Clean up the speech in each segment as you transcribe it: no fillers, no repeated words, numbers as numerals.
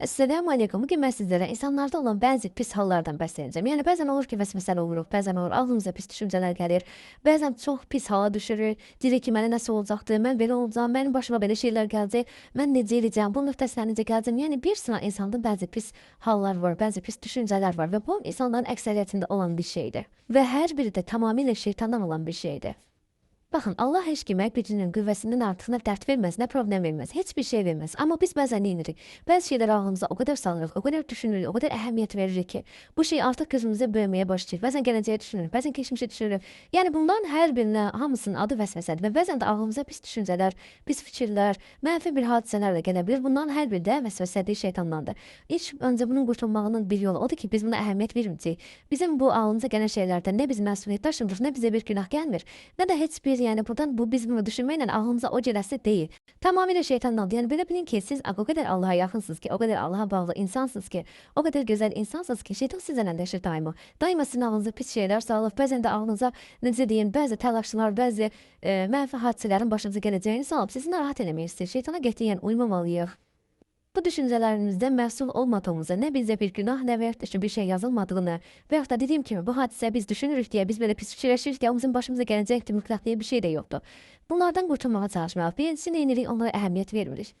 Esselamu aleyküm. Bugün mən sizlərə insanlarda olan bəzi pis hallardan bəsləyəcəm. Yəni bəzən olur ki, vəsvəsəli oluruq, bəzən olur ağlımıza pis düşüncələr gəlir. Bəzən çox pis hala düşürük. Deyirik ki, mənə nəsə olacaqdı, mən belə olacağam, mənim başıma belə şeylər gələcək, mən necə edəcəm, bunun öhdəsindən necə gələcəm. Yəni bir sıra insanda bəzi pis hallar var, bəzi pis düşüncələr var və bu insanların əksəriyyətində olan bir şeydir. Və hər biri də tamamilə şeytandan olan bir şeydir. Baxın, Allah heç kimə gücünün, qüvvəsindən artıq nə dərd verməz, nə problem verməz, heç bir şey verməz. Amma biz bəzən nə edirik? Bəzi şeylər ağlımıza o qədər salırıq, o qədər düşünürük, o qədər əhəmiyyət veririk ki, bu şey artıq gözümüzə böyüməyə başlayır. Bəzən gələcəyə düşünürük, bəzən keçmişə düşünürük. Yəni bunların hər birinə hamısının adı vəsvəsədir və bəzən də ağlımıza pis düşüncələr, pis fikirlər, mənfi bir hadisələr də gələ bilir. Bunların hər biri də vəsvəsədir, şeytandandır. İlk öncə bunun qurtulmağının bir yolu odur ki, biz buna əhəmiyyət verməyəcəyik. Bizim bu ağlımıza gələn şeylərdən nə biz məsuliyyət daşımırıq, nə bizə bir günah gəlmir, nə də heç bir yani buradan bu biz bunu düşünməklə ağlımıza o gələsi deyil. Tamamilə şeytandan. Yəni belə bilin ki, siz o qədər Allaha yaxınsınız ki, o qədər Allaha bağlı insansınız ki, o qədər gözəl insansınız ki, şeytan sizlə əlləşir daima. Daima sizin ağlınıza pis şeylər salır. Bəzən də ağlınıza necə deyim, bəzi təlaşlar, bəzi mənfi hadisələrin başınıza gələcəyini salıb sizi narahat eləmək istəyir. Şeytana qətiyyən uymamalıyıq. Bu düşüncələrimizdə məsul olmadığımızı, nə bizə bir günah, nə və yaxud da ki, bir şey yazılmadığını və yaxud da dediyim kimi bu hadisə biz düşünürük deyə, biz belə pis fikirləşirik deyə, o bizim başımıza gələcəkdir, mütləq deyə bir şey də yoxdur. Bunlardan qurtulmağa çalışmalıyıq. Birincisi nə edirik? Onlara əhəmiyyət vermirik.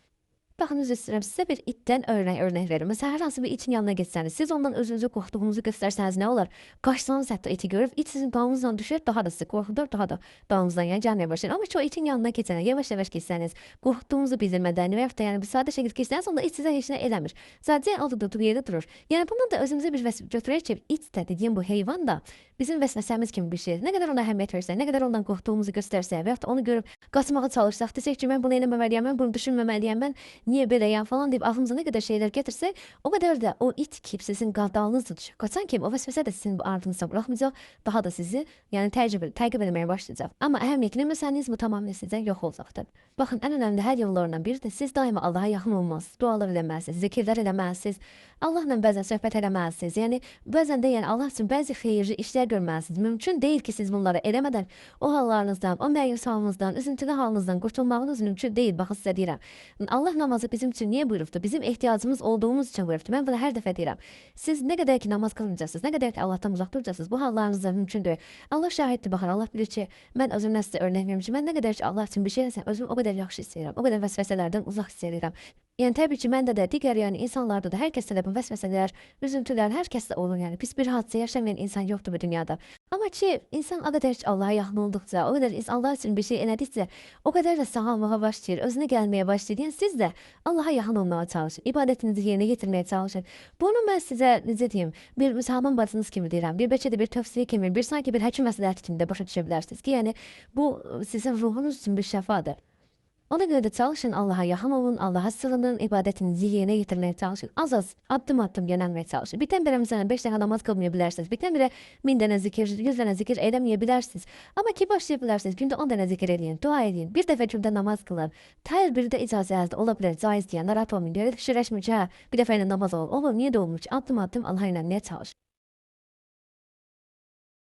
Baxın, üzr istəyirəm, sizə bir itdən örnek verim. Məsələn, hər hansı bir itin yanına getsəniz, siz ondan özünüzü qorxduğunuzu göstərsəniz nə olar? Qaçsanız hətta iti görüb, it sizin dalınızdan düşər, daha da sizi qorxudur, daha da dalınızdan yəni gəlməyə başlayır. Amma o itin yanına keçəndə, yavaş-yavaş keçsəniz, qorxduğunuzu bildirmədən və yaxud da yəni bir sadə şəkildə keçsəniz, onda it sizə heç nə eləmir. Sadəcə orada durduğu yerdə durur. Yəni bundan da özümüzə bir vəsvəsə götürək ki, it də dediyim bu heyvan da bizim vəsvəsəmiz kimi bir şeydir. Nə qədər ona əhəmiyyət versək, nə qədər ondan qorxduğumuzu göstərsək və yaxud da onu görüb qaçmağa çalışsaq, desək ki, mən bunu eləməməliyəm, mən bunu düşünməməliyəm, mən niyə beləyəm falan deyib ağlımıza nə qədər şeylər gətirsək, o qədər də o it ki, sizin qadağınızda düşür. Qaçan kimi o vəsvəsə də sizin ardınıza buraxmayacaq, daha da sizi yəni təqib etməyə başlayacaq. Amma əhəmiyyətli mexanizmi tamamilə sizdən yox olacaqdır. Baxın, ən önəmli hər yollarından biri də siz daima Allaha yaxın olmalısınız, dualar eləməlisiniz, zikirlər eləməlisiniz, Allahla bəzən söhbət eləməlisiniz. Yəni bəzən də yəni Allah üçün bəzi xeyirli işlər görməlisiniz. Mümkün deyil ki, siz bunları eləmədən o hallarınızdan, o məyus halınızdan, üzüntülü halınızdan qurtulmağınız mümkün deyil. Baxın, sizə deyirəm. Allah namazı bizim üçün niyə buyurubdu? Bizim ehtiyacımız olduğumuz üçün buyurubdu. Mən bunu hər dəfə deyirəm. Siz nə qədər ki namaz qılmayacaqsınız, nə qədər ki Allahdan uzaq duracaqsınız, bu hallarınızda mümkün deyil. Allah şahiddir, baxın, Allah bilir ki, mən özümdən sizə örnek vermişim. Mən nə qədər ki Allah üçün bir şey eləsəm, özümü o qədər yaxşı hiss edirəm, o qədər vəsvəsələrdən uzaq hiss edirəm. Yəni təbii ki, məndə də, digər yəni insanlarda da hər kəsdə də bu vəsvəsələr, üzüntülər hər kəsdə olur. Yəni pis bir hadisə yaşamayan insan yoxdur bu dünyada. Amma ki, insan o qədər ki Allaha yaxın olduqca, o qədər Allah üçün bir şey elədikcə, o qədər də sağalmağa başlayır, özünə gəlməyə başlayır. Yəni siz də Allaha yaxın olmağa çalışın, ibadətinizi yerinə yetirməyə çalışın. Bunu mən sizə necə deyim, bir müsəlman bacınız kimi deyirəm, bir bəlkə də bir tövsiyə kimi, bir sanki bir həkim məsləhəti kimi də başa düşə bilərsiniz ki, yəni bu sizin ruhunuz üçün bir şəfadır. Ona görə də çalışın, Allaha yaxın olun, Allaha sığının, ibadətinizi yerinə yetirməyə çalışın. Az-az, addım-addım yönəlməyə çalışın. Birdən-birə məsələn 5 dəqiqə namaz qılmaya bilərsiniz. Birdən-birə 1000 dənə zikir, 100 dənə zikir eləməyə bilərsiniz. Amma ki başlaya bilərsiniz. Gündə 10 dənə zikir eləyin, dua eləyin. Bir dəfə gündə namaz qılın. Hər biri də icazəlidir, ola bilər, caiz deyən, narahat olmayın. Deyir, fikirləşməyin ki, hə, bir dəfə ilə namaz olur. Olur, niyə də olmuş? Addım-addım Allaha yönəlməyə çalışın.